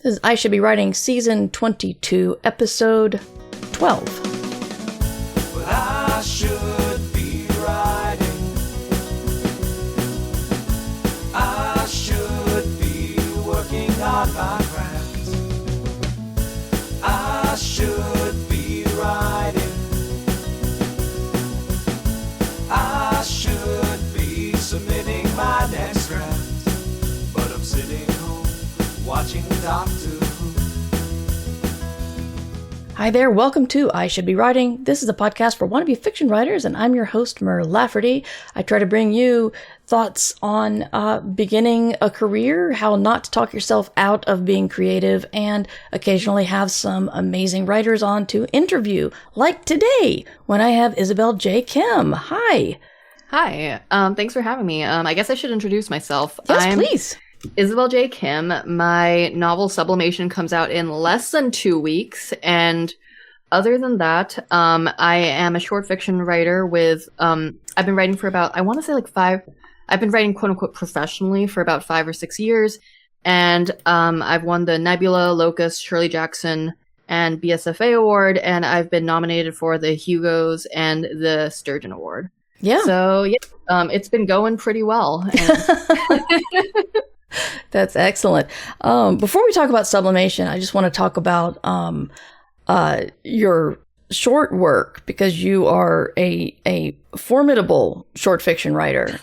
This is I Should Be Writing Season 22, Episode 12. Well, I should be writing. I should be working on my craft. I should be writing. I should be submitting my next draft. But I'm sitting home watching Doctor Who. Hi there, welcome to I Should Be Writing. This is a podcast for wannabe fiction writers, and I'm your host, Mer Lafferty. I try to bring you thoughts on beginning a career, how not to talk yourself out of being creative, and occasionally have some amazing writers on to interview, like today, when I have Isabel J. Kim. Hi. Hi. Thanks for having me. I guess I should introduce myself. Yes, please. Isabel J. Kim. My novel Sublimation comes out in less than 2 weeks, and other than that, I am a short fiction writer with, I've been writing for about, I want to say like I've been writing quote-unquote professionally for about 5 or 6 years, and I've won the Nebula, Locust, Shirley Jackson, and BSFA Award, and I've been nominated for the Hugos and the Sturgeon Award. Yeah. So, yeah, it's been going pretty well. That's excellent. Before we talk about Sublimation, I just want to talk about your short work, because you are a formidable short fiction writer.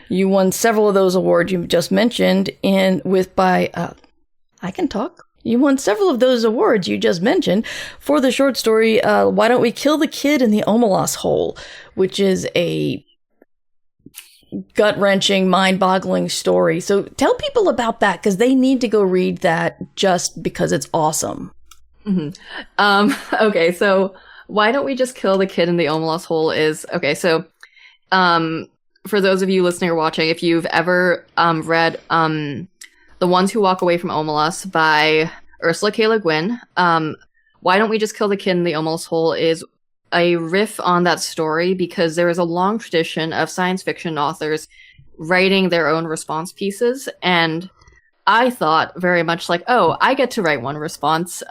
You won several of those awards you just mentioned I Can Talk. You won several of those awards you just mentioned for the short story, Why Don't We Kill the Kid in the OMELAS Hole, which is a gut-wrenching, mind-boggling story. So tell people about that, because they need to go read that just because it's awesome. Mm-hmm. Okay, so Why Don't We Just Kill the Kid in the OMELAS Hole is... Okay, so for those of you listening or watching, if you've ever read The Ones Who Walk Away from OMELAS by Ursula K. Le Guin, Why Don't We Just Kill the Kid in the OMELAS Hole is a riff on that story, because there is a long tradition of science fiction authors writing their own response pieces, and I thought very much like, oh, I get to write one response.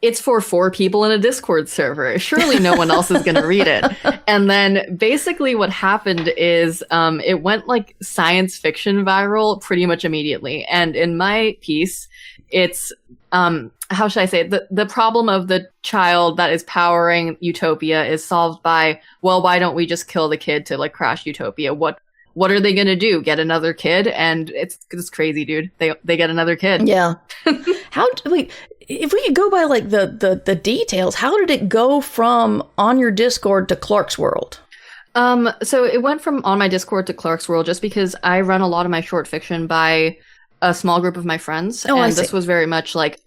It's for 4 people in a Discord server. Surely no one else is going to read it. And then basically what happened is it went like science fiction viral pretty much immediately. And in my piece, it's how should I say it? The problem of the child that is powering Utopia is solved by, well, why don't we just kill the kid to like crash Utopia? What are they going to do? Get another kid? And it's crazy, dude. They get another kid. Yeah. If we could go by like the details, how did it go from on your Discord to Clark's World? So it went from on my Discord to Clark's World just because I run a lot of my short fiction by a small group of my friends. Oh, and this was very much like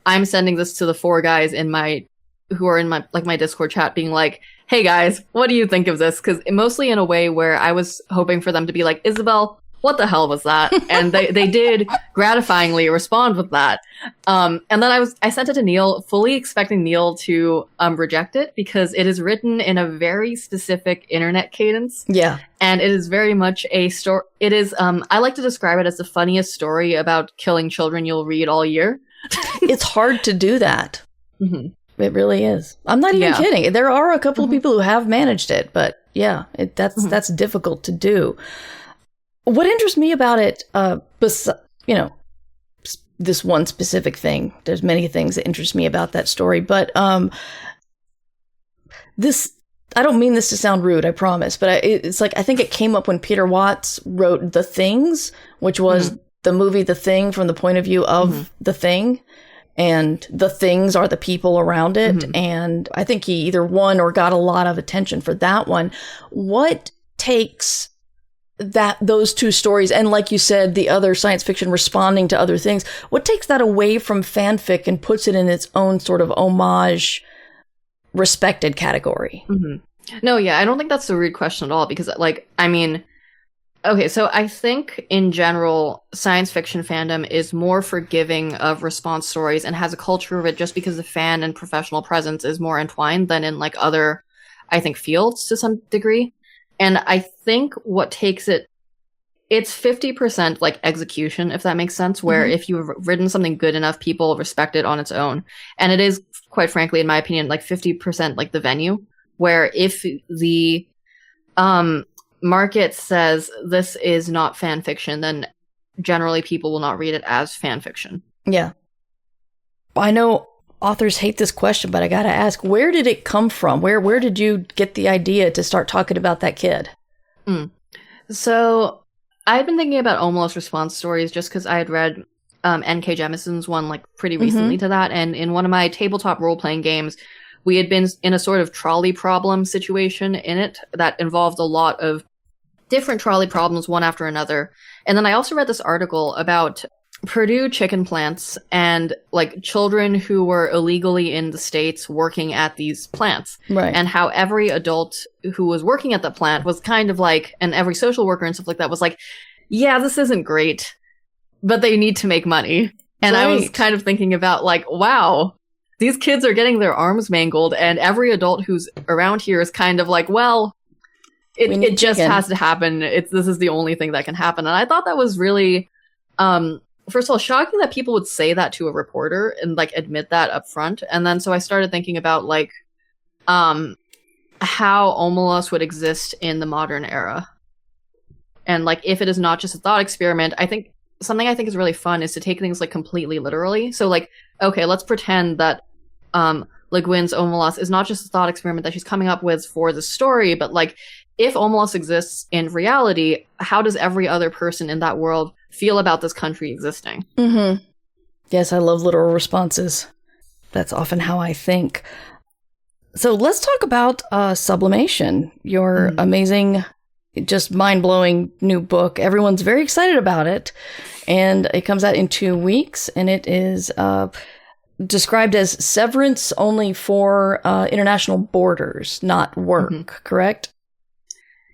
I'm sending this to the 4 guys who are in my Discord chat being like, hey guys, what do you think of this? Because mostly in a way where I was hoping for them to be like, Isabel, what the hell was that? And they did gratifyingly respond with that. And then I sent it to Neil, fully expecting Neil to reject it, because it is written in a very specific internet cadence. Yeah. And it is very much a story. It is, I like to describe it as the funniest story about killing children you'll read all year. It's hard to do that. Mm-hmm. It really is. I'm not even kidding. There are a couple of people who have managed it, but yeah, that's difficult to do. What interests me about it, this one specific thing, there's many things that interest me about that story, but this, I don't mean this to sound rude, I promise, but it's like, I think it came up when Peter Watts wrote The Things, which was the movie The Thing from the point of view of the thing. And the things are the people around it. And I think he either won or got a lot of attention for that one. What takes those 2 stories, and like you said, the other science fiction responding to other things, what takes that away from fanfic and puts it in its own sort of homage respected category? No, yeah, I don't think that's a rude question at all, because okay, so I think in general, science fiction fandom is more forgiving of response stories and has a culture of it just because the fan and professional presence is more entwined than in like other, I think, fields to some degree. And I think what takes it it's 50% like execution, if that makes sense, where if you've written something good enough, people respect it on its own. And it is, quite frankly, in my opinion, like 50% like the venue, where if the market says this is not fan fiction, then generally people will not read it as fan fiction. Yeah. I know authors hate this question, but I gotta ask, where did it come from? Where did you get the idea to start talking about that kid? So I've been thinking about OMELAS response stories just because I had read N.K. Jemison's one like pretty recently to that, and in one of my tabletop role-playing games, we had been in a sort of trolley problem situation in it that involved a lot of different trolley problems, one after another. And then I also read this article about Purdue chicken plants and like children who were illegally in the States working at these plants. Right. And how every adult who was working at the plant was kind of like, and every social worker and stuff like that was like, yeah, this isn't great, but they need to make money. And I was kind of thinking about like, wow, these kids are getting their arms mangled, and every adult who's around here is kind of like, well, it just has to happen. This is the only thing that can happen. And I thought that was really, first of all, shocking that people would say that to a reporter and like admit that up front. And then so I started thinking about like how OMELAS would exist in the modern era. And like if it is not just a thought experiment, I think something I think is really fun is to take things like completely literally. So like, okay, let's pretend that Le Guin's OMELAS is not just a thought experiment that she's coming up with for the story, but like if OMELAS exists in reality, how does every other person in that world feel about this country existing? Yes, I love literal responses. That's often how I think. So let's talk about Sublimation, your amazing, just mind-blowing new book. Everyone's very excited about it, and it comes out in 2 weeks, and it is described as severance only for international borders, not work, correct?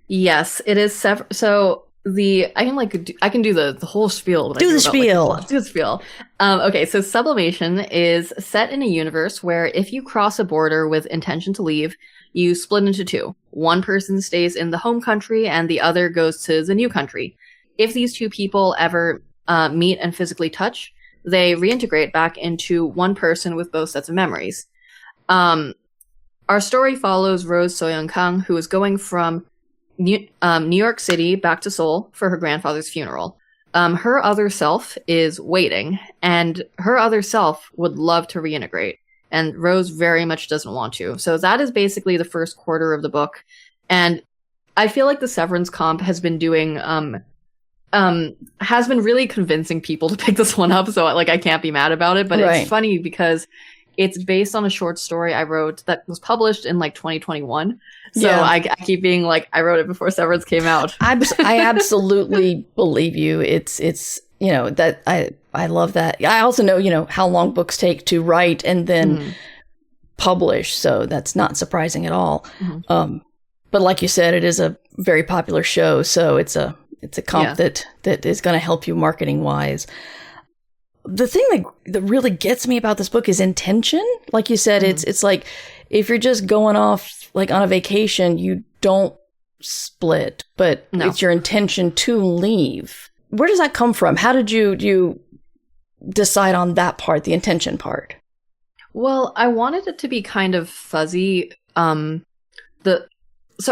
Yes, it is. So I can do the whole spiel. Do the spiel. Do the spiel. Okay, so Sublimation is set in a universe where if you cross a border with intention to leave, you split into two. One person stays in the home country and the other goes to the new country. If these two people ever meet and physically touch, they reintegrate back into one person with both sets of memories. Our story follows Rose Soyoung Kang, who is going from New York City back to Seoul for her grandfather's funeral. Her other self is waiting, and her other self would love to reintegrate, and Rose very much doesn't want to. So that is basically the first quarter of the book, and I feel like the Severance comp has been doing has been really convincing people to pick this one up, so like I can't be mad about it. But It's funny because it's based on a short story I wrote that was published in like 2021. So I keep being like, I wrote it before Severance came out. I absolutely believe you. It's you know, that I love that. I also know, you know, how long books take to write and then publish. So that's not surprising at all. But like you said, it is a very popular show. So it's a comp that is going to help you marketing wise. The thing that really gets me about this book is intention. Like you said, it's like if you're just going off like on a vacation, you don't split, but it's your intention to leave. Where does that come from? How did you decide on that part, the intention part? Well, I wanted it to be kind of fuzzy. I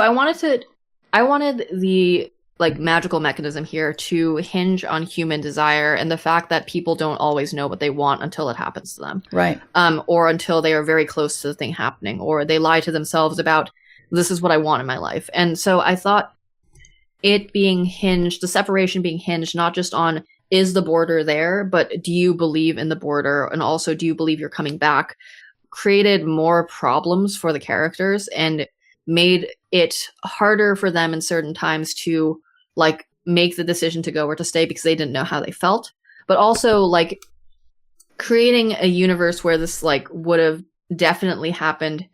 wanted the like magical mechanism here to hinge on human desire and the fact that people don't always know what they want until it happens to them. Right. Or until they are very close to the thing happening, or they lie to themselves about this is what I want in my life. And so I thought it being hinged, the separation being hinged not just on is the border there, but do you believe in the border? And also, do you believe you're coming back? Created more problems for the characters and made it harder for them in certain times to like make the decision to go or to stay because they didn't know how they felt. But also like creating a universe where this like would have definitely happened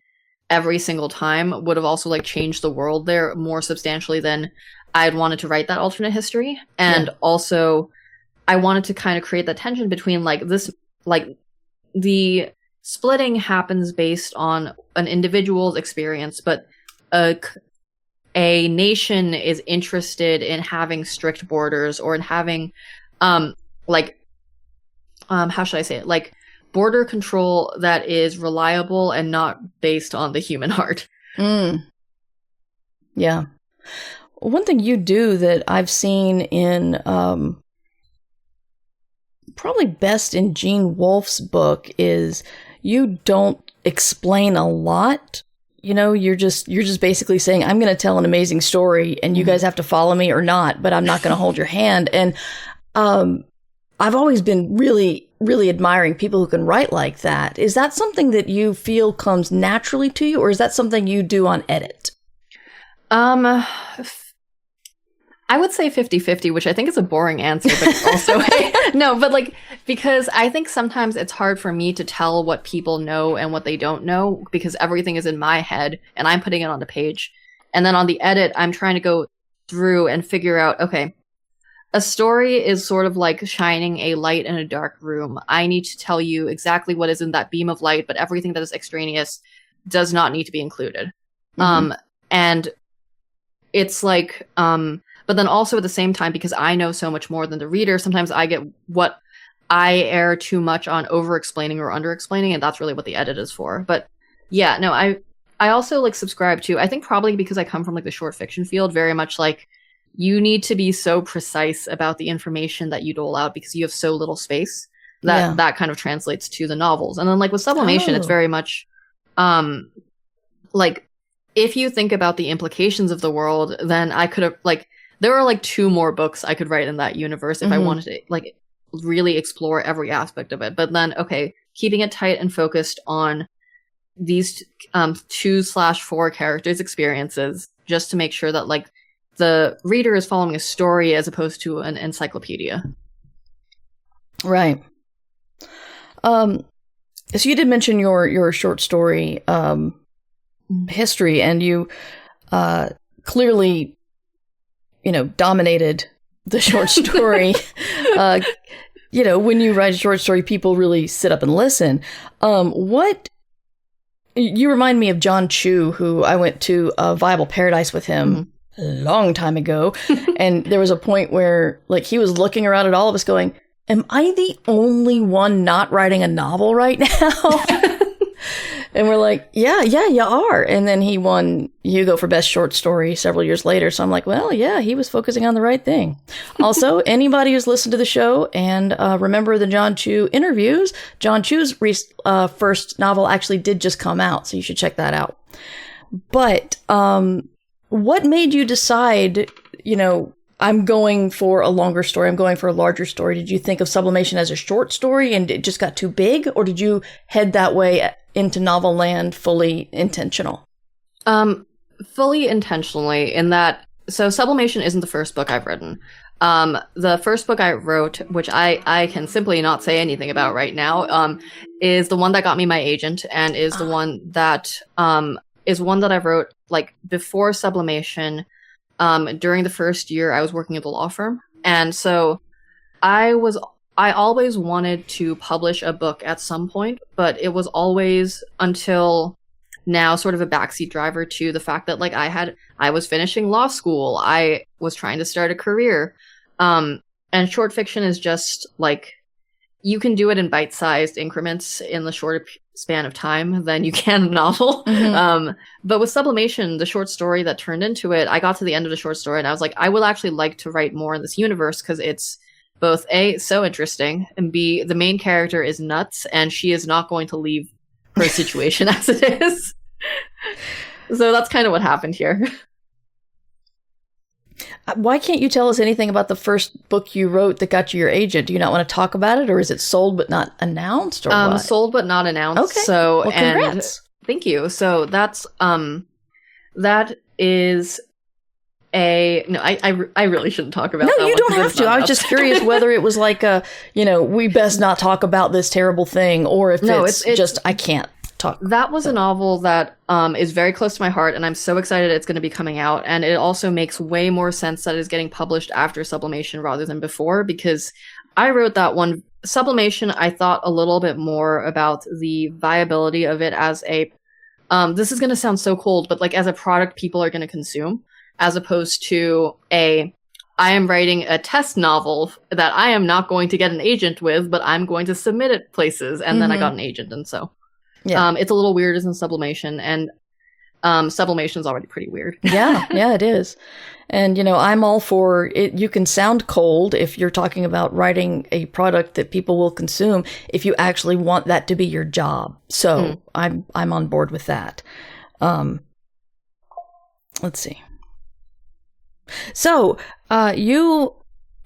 every single time would have also like changed the world there more substantially than I'd wanted to write that alternate history. And also I wanted to kind of create that tension between like this, like the splitting happens based on an individual's experience, but a a nation is interested in having strict borders or in having, how should I say it? Like, border control that is reliable and not based on the human heart. Yeah. One thing you do that I've seen in, probably best in Gene Wolfe's book, is you don't explain a lot. You know, you're just basically saying, I'm going to tell an amazing story and you guys have to follow me or not, but I'm not going to hold your hand. And I've always been really, really admiring people who can write like that. Is that something that you feel comes naturally to you, or is that something you do on edit? I would say 50-50, which I think is a boring answer, but also no, but like, because I think sometimes it's hard for me to tell what people know and what they don't know, because everything is in my head and I'm putting it on the page. And then on the edit, I'm trying to go through and figure out, okay, a story is sort of like shining a light in a dark room. I need to tell you exactly what is in that beam of light, but everything that is extraneous does not need to be included. And it's like, but then also at the same time, because I know so much more than the reader, sometimes I get what I err too much on over-explaining or under-explaining, and that's really what the edit is for. But yeah, no, I also like subscribe to, I think probably because I come from like the short fiction field, very much like you need to be so precise about the information that you dole out because you have so little space that that kind of translates to the novels. And then like with Sublimation, it's very much like if you think about the implications of the world, then I could have like, there are like 2 more books I could write in that universe if I wanted to like really explore every aspect of it. But then, okay, keeping it tight and focused on these 2/4 characters' experiences, just to make sure that like the reader is following a story as opposed to an encyclopedia. Right. So you did mention your short story history, and you clearly, you know, dominated the short story. You know, when you write a short story, people really sit up and listen. What you remind me of John Chu, who I went to Viable Paradise with him a long time ago, and there was a point where like he was looking around at all of us, going, "Am I the only one not writing a novel right now?" And we're like, yeah, you are. And then he won Hugo for Best Short Story several years later. So I'm like, well, yeah, he was focusing on the right thing. Also, anybody who's listened to the show and remember the John Chu interviews, John Chu's first novel actually did just come out. So you should check that out. But what made you decide, you know, I'm going for a longer story, I'm going for a larger story? Did you think of Sublimation as a short story and it just got too big? Or did you head that way into novel land fully intentional? Fully intentionally, in that, so Sublimation isn't the first book I've written. The first book I wrote, which I can simply not say anything about right now, is the one that got me my agent, and is the one that I wrote like before Sublimation. During the first year I was working at the law firm. And so I always wanted to publish a book at some point, but it was always until now sort of a backseat driver to the fact that like I was finishing law school. I was trying to start a career. And short fiction is just like, you can do it in bite-sized increments in the shorter span of time than you can a novel. But with Sublimation, the short story that turned into it, I got to the end of the short story and I was like, I would actually like to write more in this universe because it's both A, so interesting, and B, the main character is nuts and she is not going to leave her situation as it is. So that's kind of what happened here. Why can't you tell us anything about the first book you wrote that got you your agent? Do you not want to talk about it, or is it sold but not announced, or what? Sold but not announced. Okay. So, well, congrats. And thank you. So that's that is a no. I really shouldn't talk about. No, you don't have to. I was just curious whether it was like a, you know, we best not talk about this terrible thing, or if it's just I can't talk. That was a novel that is very close to my heart, and I'm so excited it's going to be coming out. And it also makes way more sense that it is getting published after Sublimation rather than before, because I wrote that one. Sublimation, I thought a little bit more about the viability of it as a, this is going to sound so cold, but like as a product people are going to consume. as opposed to I am writing a test novel that I am not going to get an agent with, but I'm going to submit it places, and then I got an agent, and so it's a little weird as in Sublimation, and Sublimation's already pretty weird. Yeah, it is. And, I'm all for it. You can sound cold if you're talking about writing a product that people will consume if you actually want that to be your job. So I'm on board with that. Let's see. So,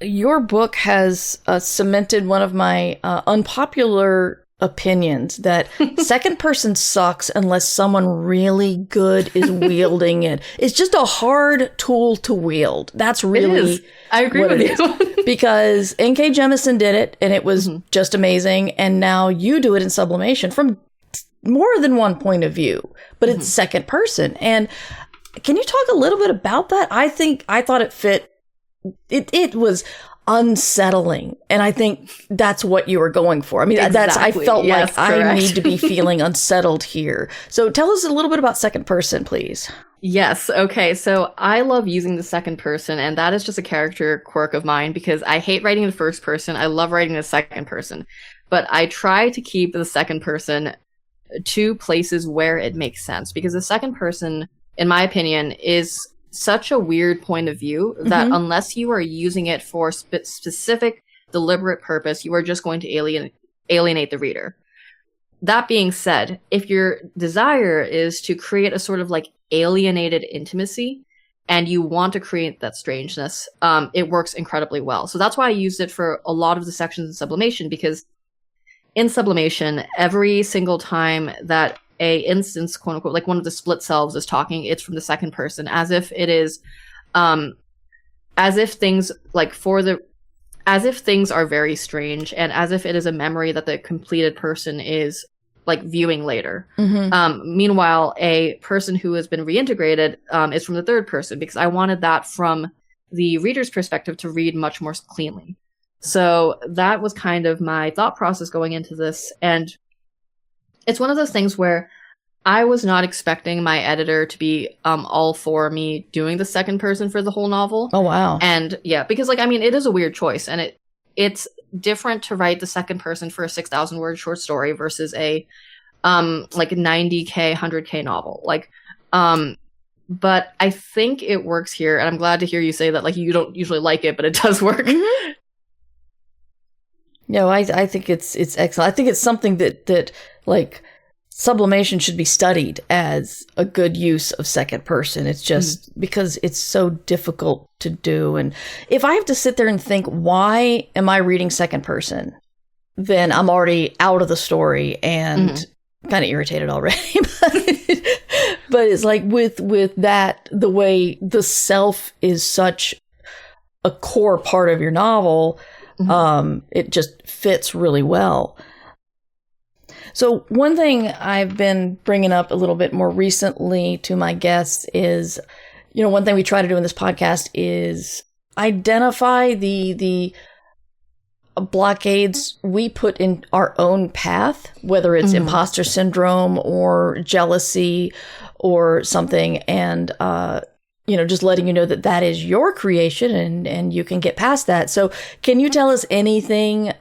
your book has cemented one of my unpopular opinions that second person sucks unless someone really good is wielding it. It's just a hard tool to wield. That's really I agree with you. Because N.K. Jemisin did it and it was just amazing, and now you do it in Sublimation from more than one point of view, but it's second person. And can you talk a little bit about that? I thought it fit. It was unsettling, and I think that's what you were going for. I mean, I felt like I need to be feeling unsettled here. So tell us a little bit about second person, please. Yes. Okay. So I love using the second person, and that is just a character quirk of mine because I hate writing in the first person. I love writing in the second person, but I try to keep the second person to places where it makes sense, because the second person, in my opinion, is such a weird point of view that unless you are using it for specific, deliberate purpose, you are just going to alienate the reader. That being said, if your desire is to create a sort of like alienated intimacy and you want to create that strangeness, it works incredibly well. So that's why I used it for a lot of the sections in Sublimation, because in Sublimation, every single time that a instance, quote unquote, like one of the split selves is talking, it's from the second person, as if it is, as if things are very strange, and as if it is a memory that the completed person is like viewing later. Meanwhile, a person who has been reintegrated is from the third person, because I wanted that from the reader's perspective to read much more cleanly. So that was kind of my thought process going into this, and it's one of those things where I was not expecting my editor to be all for me doing the second person for the whole novel. Oh, wow. And yeah, because like, I mean, it is a weird choice, and it's different to write the second person for a 6,000 word short story versus a like 90K, 100K novel. Like, but I think it works here, and I'm glad to hear you say that like you don't usually like it, but it does work. No, I think it's excellent. I think it's something that like Sublimation should be studied as a good use of second person. It's just because it's so difficult to do. And if I have to sit there and think, why am I reading second person? Then I'm already out of the story and kind of irritated already. But it's like with that, the way the self is such a core part of your novel, it just fits really well. So one thing I've been bringing up a little bit more recently to my guests is, one thing we try to do in this podcast is identify the blockades we put in our own path, whether it's imposter syndrome or jealousy or something, and just letting you know that is your creation and you can get past that. So can you tell us anything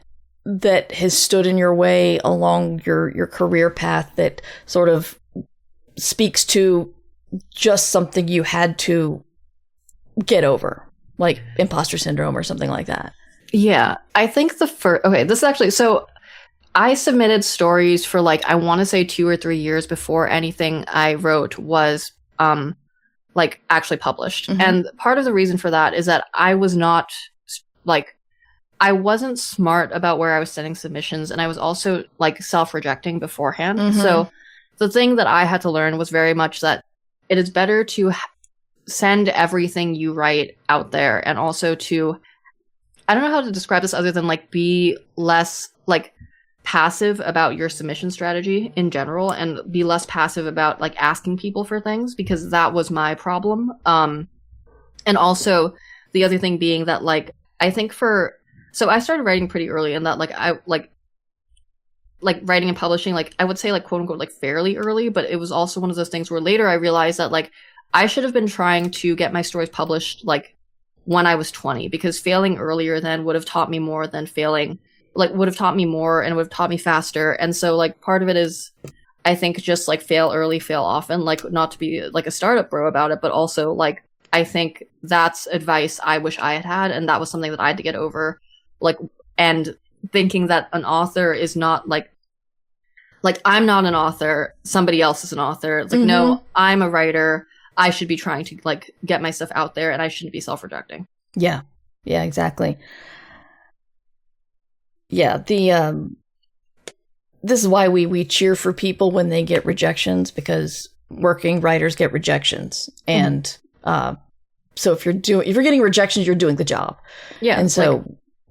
that has stood in your way along your career path that sort of speaks to just something you had to get over, like imposter syndrome or something like that? Yeah, I think this is actually, so I submitted stories for like, I want to say 2 or 3 years before anything I wrote was like actually published. And part of the reason for that is that I was not like, I wasn't smart about where I was sending submissions, and I was also like self-rejecting beforehand. So the thing that I had to learn was very much that it is better to send everything you write out there, and also to, I don't know how to describe this other than like be less like passive about your submission strategy in general, and be less passive about like asking people for things, because that was my problem. And also the other thing being that like, I think so I started writing pretty early, and that like I like writing and publishing, like I would say like quote unquote like fairly early, but it was also one of those things where later I realized that like I should have been trying to get my stories published like when I was 20, because failing earlier then would have taught me more than failing, like would have taught me more and would have taught me faster. And so like part of it is, I think, just like fail early, fail often, like not to be like a startup bro about it, but also like I think that's advice I wish I had had, and that was something that I had to get over, like, and thinking that an author is not like I'm not an author, somebody else is an author. It's like, no, I'm a writer. I should be trying to like get my stuff out there, and I shouldn't be self-rejecting. Yeah. Yeah, exactly. Yeah, this is why we cheer for people when they get rejections, because working writers get rejections. And so if you're getting rejections, you're doing the job. Yeah. And so like,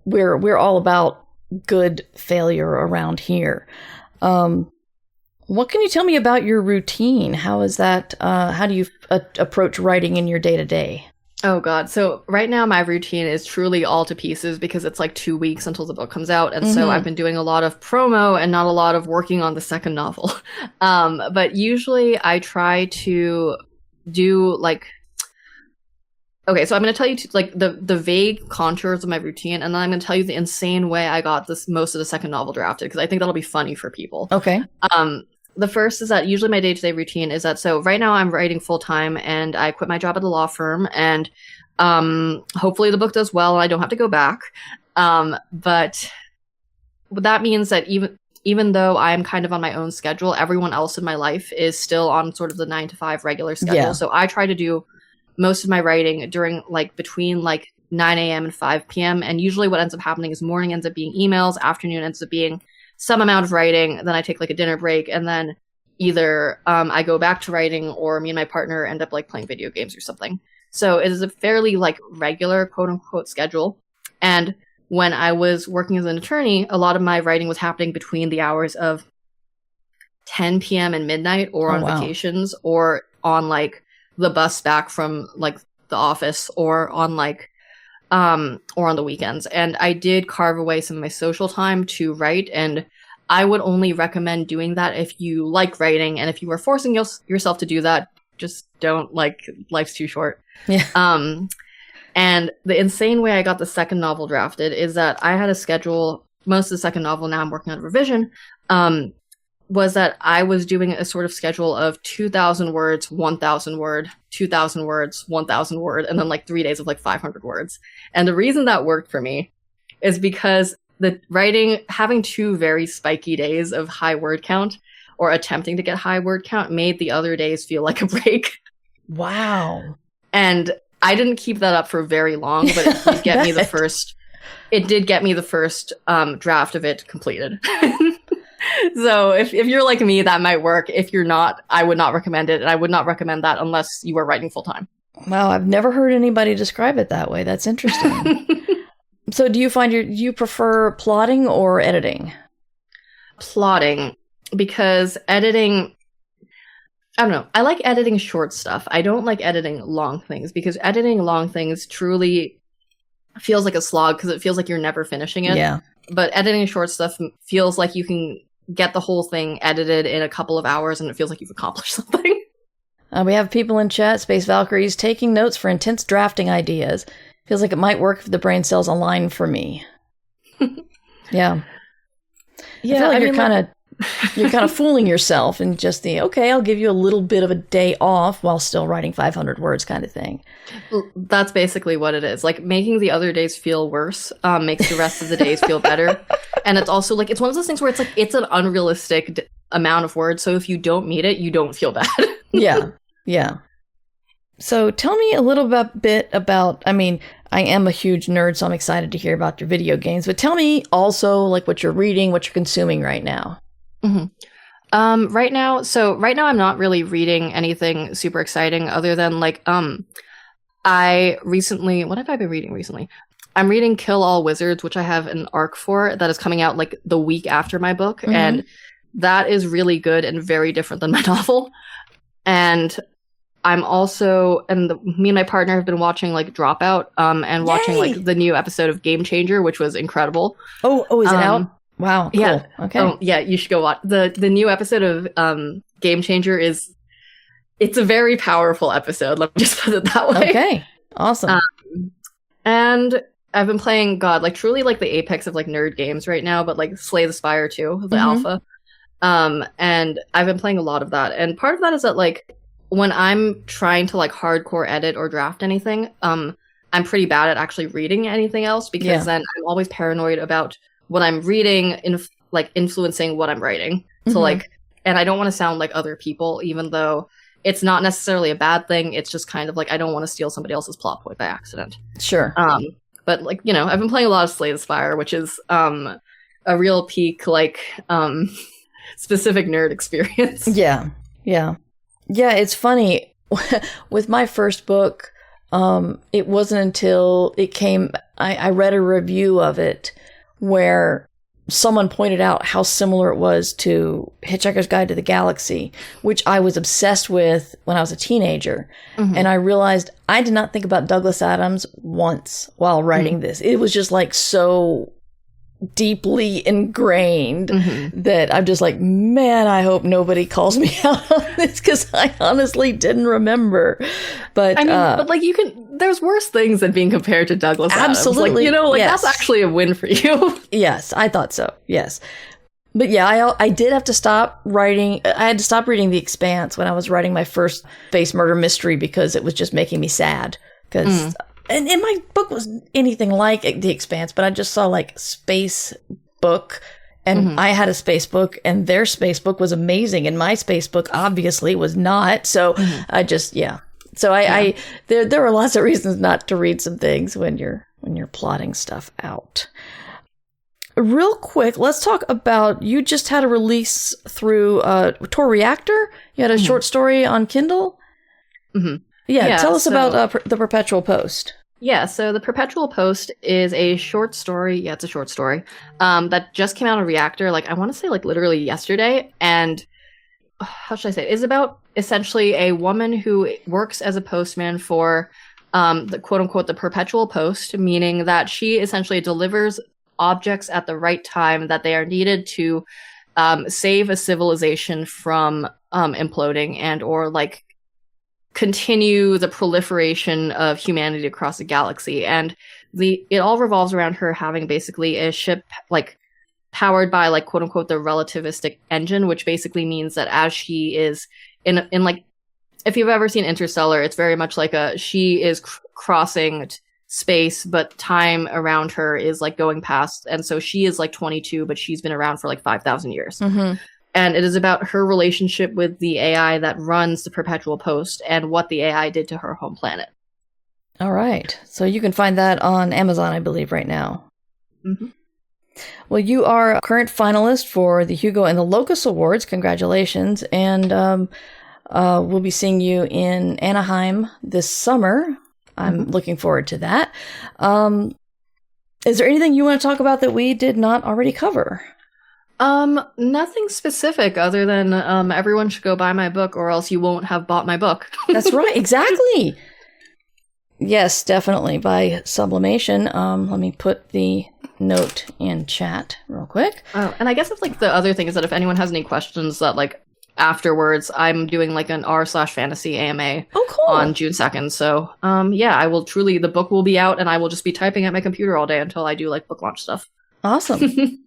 we're all about good failure around here. What can you tell me about your routine? How is that? How do you approach writing in your day-to-day? Oh, God. So right now my routine is truly all to pieces because it's like 2 weeks until the book comes out. And so I've been doing a lot of promo and not a lot of working on the second novel. But usually I try to do like... Okay, so I'm going to tell you like the vague contours of my routine, and then I'm going to tell you the insane way I got most of the second novel drafted, because I think that'll be funny for people. Okay. The first is that usually my day-to-day routine is that, so right now I'm writing full-time and I quit my job at the law firm, and hopefully the book does well and I don't have to go back. But that means that even though I'm kind of on my own schedule, everyone else in my life is still on sort of the 9 to 5 regular schedule. Yeah. So I try to do most of my writing during like between like 9 a.m. and 5 p.m. And usually what ends up happening is morning ends up being emails, afternoon ends up being some amount of writing, then I take like a dinner break, and then either I go back to writing, or me and my partner end up like playing video games or something. So it is a fairly like regular quote unquote schedule. And when I was working as an attorney, a lot of my writing was happening between the hours of 10 p.m. and midnight, or on vacations, or on like the bus back from like the office, or on like or on the weekends. And I did carve away some of my social time to write, and I would only recommend doing that if you like writing, and if you are forcing yourself to do that, just don't, like, life's too short. Yeah. And the insane way I got the second novel drafted is that I had a schedule, most of the second novel, now I'm working on a revision, was that I was doing a sort of schedule of 2,000 words, 1,000 word, 2,000 words, 1,000 word, and then like 3 days of like 500 words. And the reason that worked for me is because the writing, having 2 very spiky days of high word count, or attempting to get high word count, made the other days feel like a break. Wow. And I didn't keep that up for very long, but it did get me the first, draft of it completed. So if you're like me, that might work. If you're not, I would not recommend it. And I would not recommend that unless you are writing full time. Wow, I've never heard anybody describe it that way. That's interesting. So do you find you prefer plotting or editing? Plotting, because editing, I don't know. I like editing short stuff. I don't like editing long things, because editing long things truly feels like a slog, because it feels like you're never finishing it. Yeah. But editing short stuff feels like you can get the whole thing edited in a couple of hours, and it feels like you've accomplished something. We have people in chat, Space Valkyries, taking notes for intense drafting ideas. Feels like it might work if the brain cells align for me. Yeah. Yeah, I feel like you're kind of fooling yourself, and just I'll give you a little bit of a day off while still writing 500 words kind of thing. That's basically what it is. Like, making the other days feel worse makes the rest of the days feel better. And it's also like, it's one of those things where it's like, it's an unrealistic amount of words. So if you don't meet it, you don't feel bad. Yeah. Yeah. So tell me a little bit about, I mean, I am a huge nerd, so I'm excited to hear about your video games, but tell me also like what you're reading, what you're consuming right now. Mm-hmm. Right now I'm not really reading anything super exciting other than like, what have I been reading recently? I'm reading Kill All Wizards, which I have an arc for that is coming out like the week after my book. Mm-hmm. And that is really good and very different than my novel. And I'm also, me and my partner have been watching like Dropout, and watching like the new episode of Game Changer, which was incredible. Oh, is it out? Wow. Cool. Yeah. Okay. Oh, yeah. You should go watch the new episode of Game Changer. it's a very powerful episode. Let me just put it that way. Okay. Awesome. And I've been playing, God, like truly like the apex of like nerd games right now, but like Slay the Spire 2, the alpha. And I've been playing a lot of that. And part of that is that like when I'm trying to like hardcore edit or draft anything, I'm pretty bad at actually reading anything else because then I'm always paranoid about what I'm reading influencing what I'm writing. So like, and I don't want to sound like other people, even though it's not necessarily a bad thing. It's just kind of like I don't want to steal somebody else's plot point by accident. Sure. But like, you know, I've been playing a lot of Slay the Spire, which is a real peak like specific nerd experience. Yeah. It's funny with my first book. It wasn't until it came, I read a review of it where someone pointed out how similar it was to Hitchhiker's Guide to the Galaxy, which I was obsessed with when I was a teenager. And I realized I did not think about Douglas Adams once while writing this. It was just like so deeply ingrained that I'm just like, man, I hope nobody calls me out on this because I honestly didn't remember. But I mean, but like there's worse things than being compared to Douglas Adams. Absolutely. Like, you know, like yes. that's actually a win for you. Yes, I thought so. Yes. But yeah, I did have to stop writing. I had to stop reading The Expanse when I was writing my first space murder mystery because it was just making me sad. Because and my book was anything like The Expanse, but I just saw like space book, and I had a space book, and their space book was amazing, and my space book obviously was not. So I just So I there are lots of reasons not to read some things when you're plotting stuff out. Real quick, let's talk about, you just had a release through Tor Reactor. You had a short story on Kindle. Yeah, tell us about the Perpetual Post. Yeah, so the Perpetual Post is a short story. Yeah, it's a short story that just came out of Reactor. Like, I want to say like literally yesterday. And how should I say it? It's about essentially a woman who works as a postman for the quote unquote the Perpetual Post, meaning that she essentially delivers objects at the right time that they are needed to save a civilization from imploding and or like continue the proliferation of humanity across the galaxy. And it all revolves around her having basically a ship like powered by like quote unquote the relativistic engine, which basically means that as she is in like, if you've ever seen Interstellar, it's very much like she is crossing space, but time around her is like going past. And so she is like 22, but she's been around for like 5,000 years. And it is about her relationship with the AI that runs the Perpetual Post and what the AI did to her home planet. All right. So you can find that on Amazon, I believe, right now. Well, you are a current finalist for the Hugo and the Locus Awards. Congratulations. And we'll be seeing you in Anaheim this summer. I'm looking forward to that. Is there anything you want to talk about that we did not already cover? Nothing specific other than everyone should go buy my book or else you won't have bought my book. That's right. Exactly. Yes, definitely. By Sublimation. Let me put the note in chat real quick. Oh, and I guess it's like the other thing is that if anyone has any questions that like afterwards, I'm doing like an r/fantasy AMA on June 2nd. So, yeah, I will truly, the book will be out and I will just be typing at my computer all day until I do like book launch stuff. Awesome.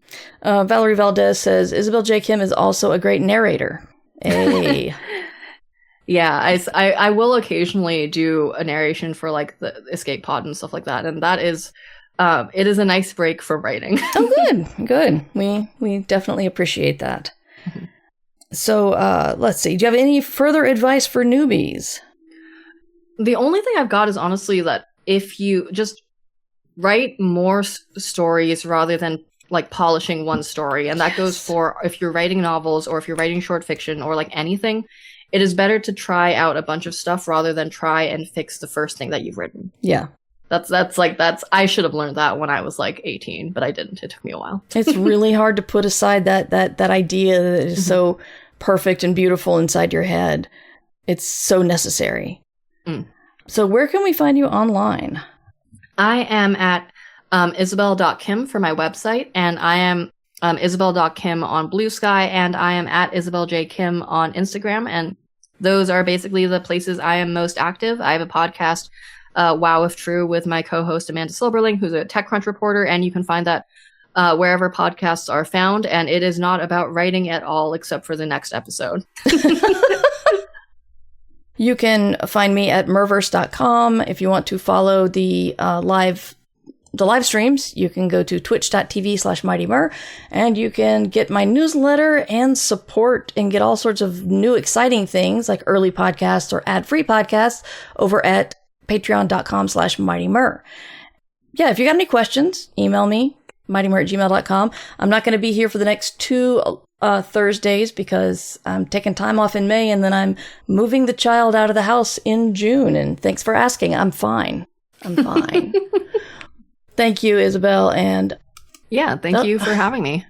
Valerie Valdez says, Isabel J. Kim is also a great narrator. Hey. Yeah, I will occasionally do a narration for like the Escape Pod and stuff like that. And that is, it is a nice break from writing. Oh, good. We definitely appreciate that. So, let's see. Do you have any further advice for newbies? The only thing I've got is honestly that if you just write more stories rather than like polishing one story. And that goes for if you're writing novels or if you're writing short fiction or like anything, it is better to try out a bunch of stuff rather than try and fix the first thing that you've written. Yeah. That's I should have learned that when I was like 18, but I didn't. It took me a while. It's really hard to put aside that idea that is so perfect and beautiful inside your head. It's so necessary. So where can we find you online? I am at isabel.kim for my website, and I am isabel.kim on Blue Sky, and I am at Isabel J. Kim on Instagram, and Those are basically the places I am most active. I have a podcast, Wow If True, with my co-host Amanda Silberling, who's a TechCrunch reporter, and you can find that wherever podcasts are found. And it is not about writing at all, except for the next episode. You can find me at merverse.com. If you want to follow the live streams, you can go to twitch.tv/MightyMer, and you can get my newsletter and support and get all sorts of new exciting things like early podcasts or ad-free podcasts over at patreon.com/MightyMer. Yeah, if you got any questions, email me, mightymer@gmail.com. I'm not going to be here for the next 2 Thursdays because I'm taking time off in May, and then I'm moving the child out of the house in June. And thanks for asking. I'm fine. Thank you, Isabel. And yeah, thank you for having me.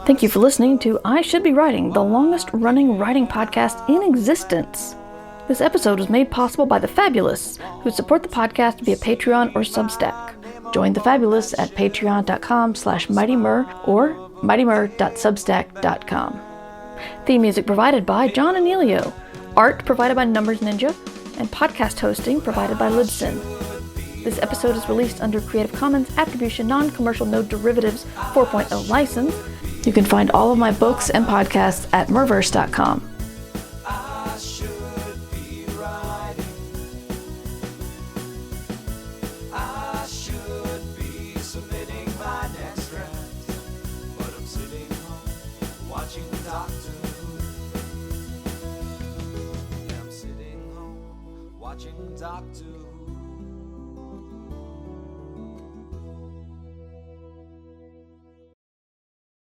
Thank you for listening to I Should Be Writing, the longest running writing podcast in existence. This episode was made possible by the Fabulous, who support the podcast via Patreon or Substack. Join the Fabulous at patreon.com/mightymer or mightymer.substack.com. Theme music provided by John Anelio. Art provided by Numbers Ninja. And podcast hosting provided by Libsyn. This episode is released under Creative Commons Attribution Non-Commercial No Derivatives 4.0 license. You can find all of my books and podcasts at merverse.com. Doctor